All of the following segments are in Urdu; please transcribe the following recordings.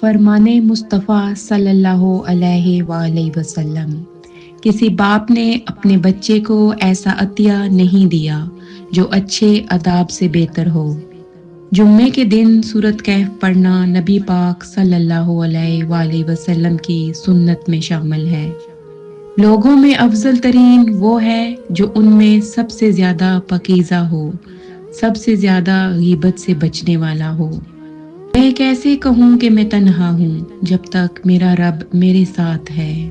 فرمانے مصطفیٰ صلی اللہ علیہ وآلہ وسلم، کسی باپ نے اپنے بچے کو ایسا عطیہ نہیں دیا جو اچھے آداب سے بہتر ہو۔ جمعے کے دن سورۃ کہف پڑھنا نبی پاک صلی اللہ علیہ وآلہ وسلم کی سنت میں شامل ہے۔ لوگوں میں افضل ترین وہ ہے جو ان میں سب سے زیادہ پاکیزہ ہو، سب سے زیادہ غیبت سے بچنے والا ہو۔ میں کیسے کہوں کہ میں تنہا ہوں جب تک میرا رب میرے ساتھ ہے۔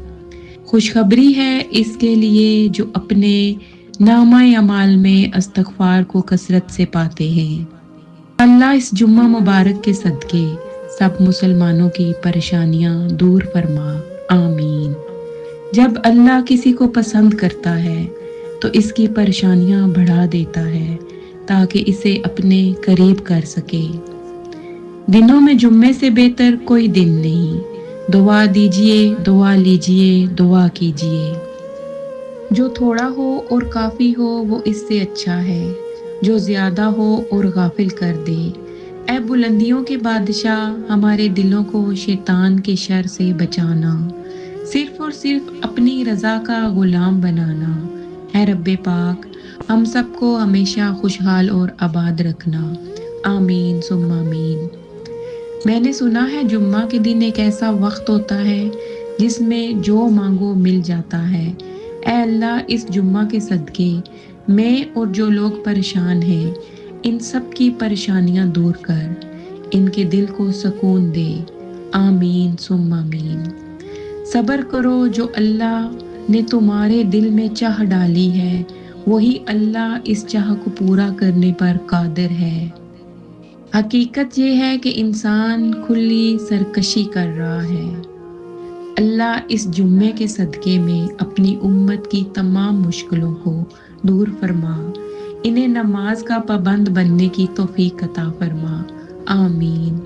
خوشخبری ہے اس کے لیے جو اپنے نامہ اعمال میں استغفار کو کثرت سے پاتے ہیں۔ اللہ اس جمعہ مبارک کے صدقے سب مسلمانوں کی پریشانیاں دور فرما، آمین۔ جب اللہ کسی کو پسند کرتا ہے تو اس کی پریشانیاں بڑھا دیتا ہے تاکہ اسے اپنے قریب کر سکے۔ دنوں میں جمعے سے بہتر کوئی دن نہیں۔ دعا دیجئے، دعا لیجئے، دعا کیجئے۔ جو تھوڑا ہو اور کافی ہو وہ اس سے اچھا ہے، جو زیادہ ہو اور غافل کر دے۔ اے بلندیوں کے بادشاہ، ہمارے دلوں کو شیطان کے شر سے بچانا، صرف اور صرف اپنی رضا کا غلام بنانا۔ اے رب پاک، ہم سب کو ہمیشہ خوشحال اور آباد رکھنا، آمین ثم آمین۔ میں نے سنا ہے جمعہ کے دن ایک ایسا وقت ہوتا ہے جس میں جو مانگو مل جاتا ہے۔ اے اللہ، اس جمعہ کے صدقے میں اور جو لوگ پریشان ہیں ان سب کی پریشانیاں دور کر، ان کے دل کو سکون دے، آمین ثم آمین۔ صبر کرو، جو اللہ نے تمہارے دل میں چاہ ڈالی ہے وہی اللہ اس چاہ کو پورا کرنے پر قادر ہے۔ حقیقت یہ ہے کہ انسان کھلی سرکشی کر رہا ہے۔ اللہ اس جمعے کے صدقے میں اپنی امت کی تمام مشکلوں کو دور فرما، انہیں نماز کا پابند بننے کی توفیق عطا فرما، آمین۔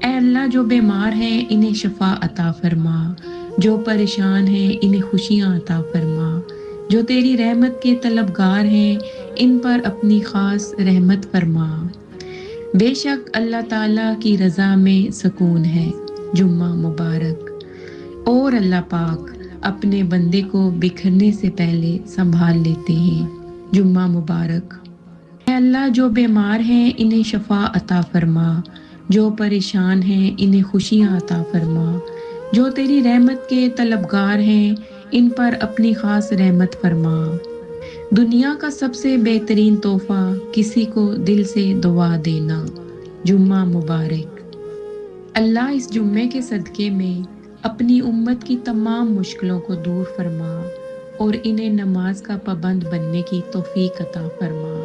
اے اللہ، جو بیمار ہیں انہیں شفا عطا فرما، جو پریشان ہیں انہیں خوشیاں عطا فرما، جو تیری رحمت کے طلبگار ہیں ان پر اپنی خاص رحمت فرما۔ بے شک اللہ تعالیٰ کی رضا میں سکون ہے۔ جمعہ مبارک۔ اور اللہ پاک اپنے بندے کو بکھرنے سے پہلے سنبھال لیتے ہیں۔ جمعہ مبارک۔ اے اللہ، جو بیمار ہیں انہیں شفا عطا فرما، جو پریشان ہیں انہیں خوشیاں عطا فرما، جو تیری رحمت کے طلبگار ہیں ان پر اپنی خاص رحمت فرما۔ دنیا کا سب سے بہترین تحفہ کسی کو دل سے دعا دینا۔ جمعہ مبارک۔ اللہ اس جمعے کے صدقے میں اپنی امت کی تمام مشکلوں کو دور فرما اور انہیں نماز کا پابند بننے کی توفیق عطا فرما۔